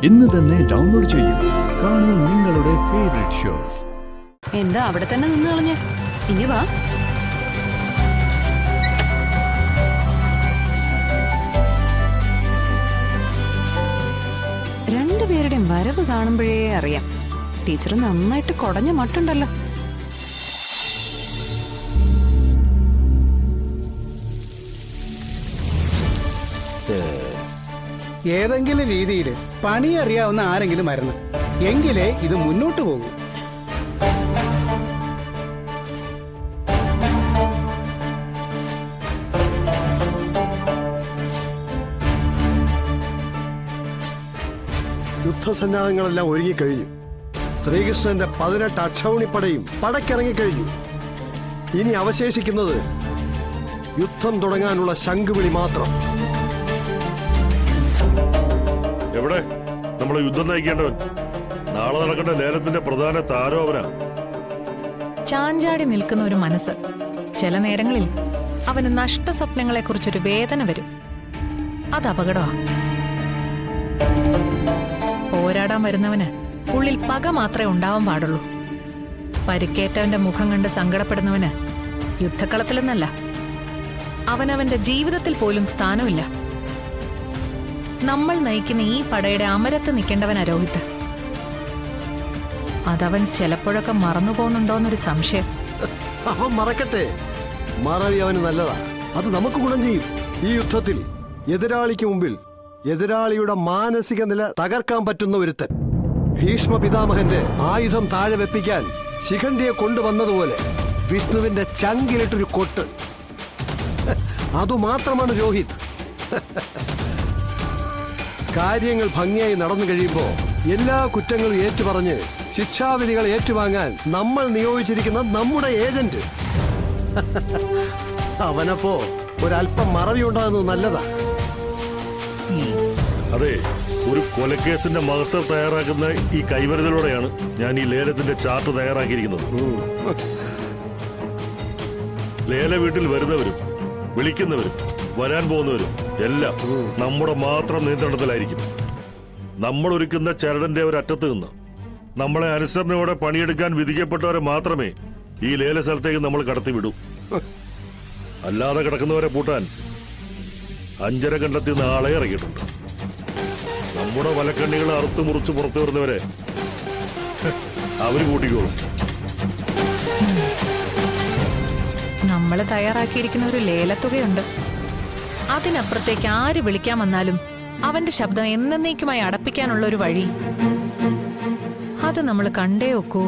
ഇന്ന് തന്നെ ഡൗൺലോഡ് ചെയ്യൂ. കാണൂ നിങ്ങളുടെ ഫേവറേറ്റ് ഷോസ്. എന്താ അവിടെ തന്നെ നിന്ന് കളഞ്ഞ? ഇനി വാ. രണ്ടുപേരുടെയും വരവ് കാണുമ്പോഴേ അറിയാം, ടീച്ചർ നന്നായിട്ട് കുടഞ്ഞ മട്ടുണ്ടല്ലോ. ഏതെങ്കിലും രീതിയിൽ പണി അറിയാവുന്ന ആരെങ്കിലും വരണം, എങ്കിലേ ഇത് മുന്നോട്ട് പോകും. യുദ്ധസന്നാഹങ്ങളെല്ലാം ഒരുങ്ങിക്കഴിഞ്ഞു. ശ്രീകൃഷ്ണന്റെ 18 അക്ഷൗണിപ്പടയും പടക്കിറങ്ങിക്കഴിഞ്ഞു. ഇനി അവശേഷിക്കുന്നത് യുദ്ധം തുടങ്ങാനുള്ള ശംഖുവിളി മാത്രം. എവിടെ നമ്മളെ യുദ്ധം നയിക്കേണ്ടവൻ? നാളെ നടക്കേണ്ട ലേലത്തിന്റെ പ്രധാന താരം അവനാ. ചാഞ്ചാടി നിൽക്കുന്ന ഒരു മനസ്സ്. ചില നേരങ്ങളിൽ അവന് നഷ്ടസ്വപ്നങ്ങളെ കുറിച്ചൊരു വേദന വരും. അത് അപകടമാ. പോരാടാൻ വരുന്നവന് ഉള്ളിൽ പക മാത്രമേ ഉണ്ടാവാൻ പാടുള്ളൂ. പരിക്കേറ്റവന്റെ മുഖം കണ്ട് സങ്കടപ്പെടുന്നവന് യുദ്ധക്കളത്തിലെന്നല്ല, അവനവന്റെ ജീവിതത്തിൽ പോലും സ്ഥാനമില്ല. നമ്മൾ നയിക്കുന്ന ഈ പടയുടെ അമരത്ത് നിൽക്കേണ്ടവനാ രോഹിത്. അതവൻ ചിലപ്പോഴൊക്കെ മറന്നു പോകുന്നുണ്ടോന്നൊരു സംശയം. അവൻ മറക്കട്ടെ, മറവി അവന് നല്ലതാ. അത് നമുക്ക് ഗുണം ചെയ്യും. ഈ യുദ്ധത്തിൽ എതിരാളിക്ക് മുമ്പിൽ എതിരാളിയുടെ മാനസിക നില തകർക്കാൻ പറ്റുന്ന ഒരുത്തൻ. ഭീഷ്മ പിതാമഹന്റെ ആയുധം താഴെ വെപ്പിക്കാൻ ശിഖണ്ഡിയെ കൊണ്ടുവന്നതുപോലെ വിഷ്ണുവിന്റെ ചങ്കിലിട്ടൊരു കൊട്ട്. അതുമാത്രമാണ് രോഹിത്. കാര്യങ്ങൾ ഭംഗിയായി നടന്നു കഴിയുമ്പോ എല്ലാ കുറ്റങ്ങളും ഏറ്റുപറഞ്ഞ് ശിക്ഷാവിധികൾ ഏറ്റുവാങ്ങാൻ നമ്മൾ നിയോഗിച്ചിരിക്കുന്ന നമ്മുടെ ഏജന്റ്. അവനപ്പോ ഒരല്പം മറവി ഉണ്ടാകുന്നത് നല്ലതാ. അതെ, ഒരു കൊലക്കേസിന്റെ മഹസർ തയ്യാറാക്കുന്ന ഈ കൈവരുതലോടെയാണ് ഞാൻ ഈ ലേലത്തിന്റെ ചാർട്ട് തയ്യാറാക്കിയിരിക്കുന്നത്. ലേല വീട്ടിൽ വരുന്നവരും വിളിക്കുന്നവരും വരാൻ പോകുന്നവരും എല്ലാം നമ്മുടെ മാത്രം നിയന്ത്രണത്തിലായിരിക്കും. നമ്മൾ ഒരുക്കുന്ന ചരടിന്റെ ഒരറ്റത്ത് നിന്ന് നമ്മളെ അനുസരണയോടെ പണിയെടുക്കാൻ വിധിക്കപ്പെട്ടവരെ മാത്രമേ ഈ ലേല സ്ഥലത്തേക്ക് നമ്മൾ കടത്തിവിടൂ. അല്ലാതെ കിടക്കുന്നവരെ പൂട്ടാൻ 5 കണ്ടെത്തി നാളെ ഇറങ്ങിയിട്ടുണ്ട്. നമ്മുടെ വലക്കണ്ണികൾ അറുത്തു മുറിച്ച് പുറത്തു വരുന്നവരെ അവര് കൂട്ടിക്കോളും. നമ്മൾ തയ്യാറാക്കിയിരിക്കുന്ന ഒരു ലേലത്തുകയുണ്ട്. അതിനപ്പുറത്തേക്ക് ആര് വിളിക്കാൻ വന്നാലും അവന്റെ ശബ്ദം എന്നേക്കുമായി അടപ്പിക്കാനുള്ള ഒരു വഴി. അത് നമ്മൾ കണ്ടേ ഒക്കൂ.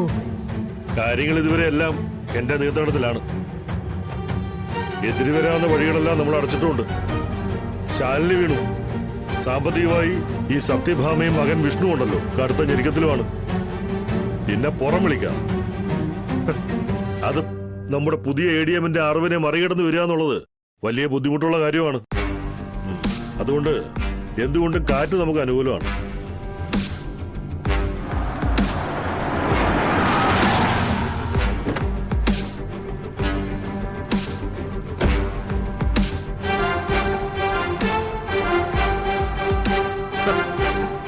കാര്യങ്ങൾ ഇതുവരെ എല്ലാം എന്റെ നിയന്ത്രണത്തിലാണ്. എതിര് വരാവുന്ന വഴികളെല്ലാം നമ്മൾ അടച്ചിട്ടുമുണ്ട്. ശാലിനി വീണു. സാമ്പത്തികമായി ഈ സത്യഭാമയും മകൻ വിഷ്ണു ഉണ്ടല്ലോ, കടുത്ത ഞെരുക്കത്തിലുമാണ്. പിന്നെ പുറം വിളിക്കാം. അത് നമ്മുടെ പുതിയ ADMന്റെ അറിവിനെ മറികടന്ന് വരിക എന്നുള്ളത് വലിയ ബുദ്ധിമുട്ടുള്ള കാര്യമാണ്. അതുകൊണ്ട് എന്തുകൊണ്ടും കാറ്റ് നമുക്ക് അനുകൂലമാണ്.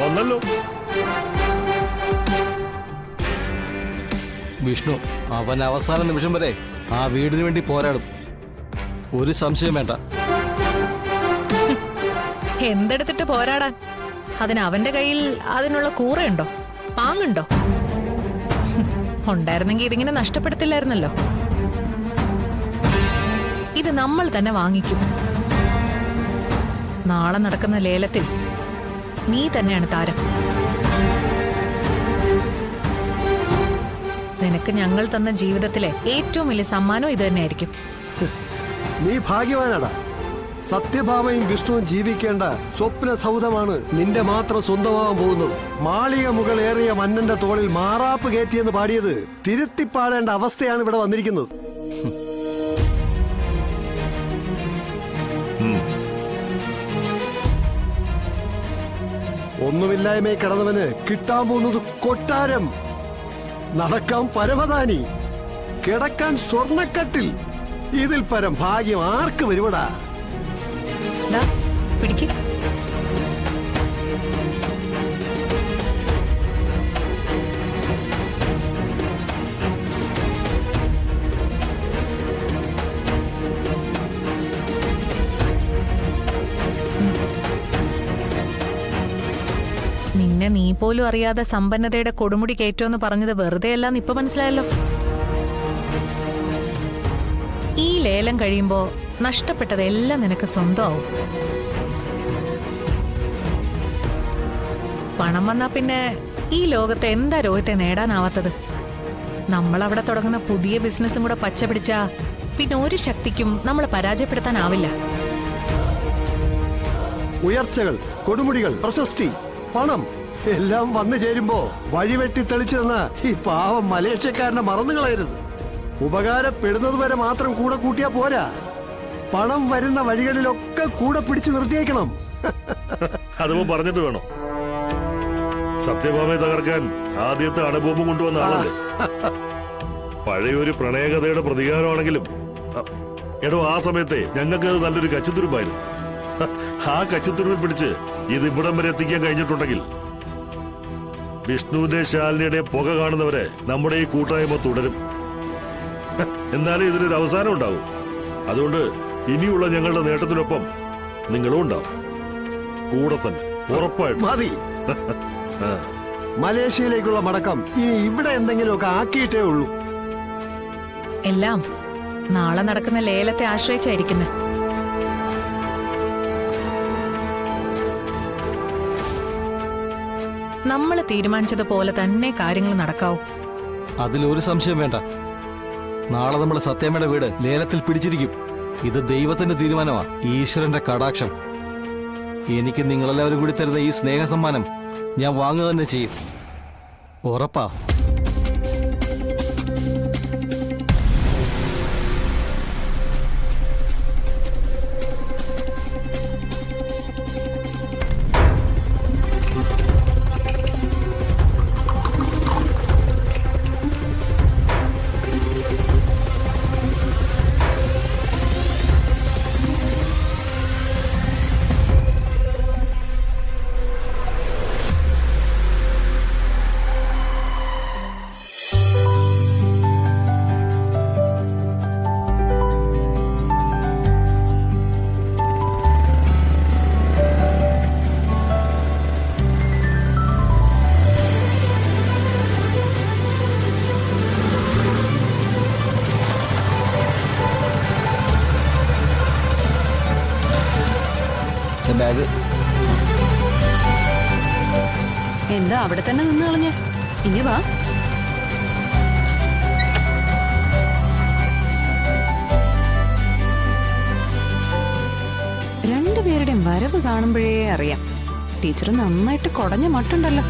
വന്നല്ലോ വിഷ്ണു. അവൻ അവസാന നിമിഷം വരെ ആ വീടിന് വേണ്ടി പോരാടും, ഒരു സംശയം വേണ്ട. എന്തെടുത്തിട്ട് പോരാടാൻ? അതിന് അവന്റെ കയ്യിൽ അതിനുള്ള കൂറയുണ്ടോ, പാങ്ങുണ്ടോ? ഉണ്ടായിരുന്നെങ്കിൽ ഇതിങ്ങനെ നഷ്ടപ്പെടുത്തില്ലായിരുന്നല്ലോ. ഇത് നമ്മൾ തന്നെ വാങ്ങിക്കും. നാളെ നടക്കുന്ന ലേലത്തിൽ നീ തന്നെയാണ് താരം. നിനക്ക് ഞങ്ങൾ തന്ന ജീവിതത്തിലെ ഏറ്റവും വലിയ സമ്മാനം ഇത് തന്നെയായിരിക്കും. നീ ഭാഗ്യവാനാടാ. സത്യഭാമയും വിഷ്ണുവും ജീവിക്കേണ്ട സ്വപ്ന സൗധമാണ് നിന്റെ മാത്രം സ്വന്തമാവാൻ പോകുന്നത്. മാളിക മുകളേറിയ മന്നന്റെ തോളിൽ മാറാപ്പ് കയറ്റിയെന്ന് പാടിയത് തിരുത്തിപ്പാടേണ്ട അവസ്ഥയാണ് ഇവിടെ വന്നിരിക്കുന്നത്. ഒന്നുമില്ലായ്മയെ കിടന്നവന് കിട്ടാൻ പോകുന്നത് കൊട്ടാരം, നടക്കാൻ പരമധാനി, കിടക്കാൻ സ്വർണ്ണക്കട്ടിൽ. ഇതിൽ പരം ഭാഗ്യം ആർക്ക് വരുവടാ? പിടിക്ക്. നിന്നെ നീ പോലും അറിയാതെ സമ്പന്നതയുടെ കൊടുമുടി കയറ്റുമെന്ന് പറഞ്ഞത് വെറുതെ അല്ലാന്ന് ഇപ്പൊ മനസ്സിലായല്ലോ. ഈ ലേലം കഴിയുമ്പോ നഷ്ടപ്പെട്ടതെല്ലാം നിനക്ക് സ്വന്തമാവും. പണം വന്നാ പിന്നെ ഈ ലോകത്തെ എന്താ രോഗത്തെ നേടാനാവാത്തത്? നമ്മളവിടെ തുടങ്ങുന്ന പുതിയ ബിസിനസ്സും കൂടെ പച്ച പിടിച്ചാ പിന്നെ ഒരു ശക്തിക്കും നമ്മളെ പരാജയപ്പെടുത്താനാവില്ല. ഉയർച്ചകൾ, കൊടുമുടികൾ, പ്രശസ്തി, പണം എല്ലാം വന്നു ചേരുമ്പോ വഴിവെട്ടി തെളിച്ചിരുന്ന ഈ പാവം മലേഷ്യക്കാരനെ മറന്നു കളയരുത്. ഉപകാരപ്പെടുന്നത് വരെ മാത്രം കൂടെ കൂട്ടിയാ പോരാ, പണം വരുന്ന വഴികളിലൊക്കെ കൂടെ പിടിച്ചു നിർത്തിയേക്കണം. അതിപ്പോ പറഞ്ഞിട്ട് വേണോ? സത്യഭാമയെ തകർക്കാൻ ആദ്യത്തെ അണുബോംബ് കൊണ്ടുവന്ന ആളല്ലേ. പഴയൊരു പ്രണയകഥയുടെ പ്രതികാരമാണെങ്കിലും എടോ ആ സമയത്തെ ഞങ്ങൾക്ക് അത് നല്ലൊരു കച്ചിത്തുരുമ്പായിരുന്നു. ആ കച്ചിത്തുരുമ്പിൽ പിടിച്ച് ഇത് ഇവിടം വരെ എത്തിക്കാൻ കഴിഞ്ഞിട്ടുണ്ടെങ്കിൽ വിഷ്ണുവിന്റെ ശാലിനിയുടെ പുക കാണുന്നവരെ നമ്മുടെ ഈ കൂട്ടായ്മ തുടരും. എന്നാലും ഇതിനൊരു അവസാനം ഉണ്ടാവും. അതുകൊണ്ട് ഇനിയുള്ള ഞങ്ങളുടെ നേട്ടത്തിനൊപ്പം നിങ്ങളും ഉണ്ടാവും, കൂടെ തന്നെ ഉറപ്പായിട്ടും. മതി. മലേഷ്യയിലേക്കുള്ള മടക്കം ഇനി ഇവിടെ എന്തെങ്കിലുമൊക്കെ ആക്കിയിട്ടേ ഉള്ളൂ. എല്ലാം നാളെ നടക്കുന്ന ലേലത്തെ ആശ്രയിച്ചായിരിക്കുന്നെ. നമ്മൾ തീരുമാനിച്ചതുപോലെ തന്നെ കാര്യങ്ങൾ നടക്കാവൂ. അതിലൊരു സംശയം വേണ്ട. നാളെ നമ്മൾ സത്യാമ്മയുടെ വീട് ലേലത്തിൽ പിടിച്ചിരിക്കും. ഇത് ദൈവത്തിന്റെ തീരുമാനമാ, ഈശ്വരന്റെ കടാക്ഷം. എനിക്ക് നിങ്ങളെല്ലാവരും കൂടി തരുന്ന ഈ സ്നേഹസമ്മാനം ഞാൻ വാങ്ങുക തന്നെ ചെയ്യും. ഉറപ്പാ. ബാഗ് എന്താ അവിടെ തന്നെ നിന്ന് കളഞ്ഞ? ഇനി വാ. രണ്ടുപേരുടെയും വരവ് കാണുമ്പോഴേ അറിയാം ടീച്ചർ നന്നായിട്ട് കുടഞ്ഞ മട്ടുണ്ടല്ലോ.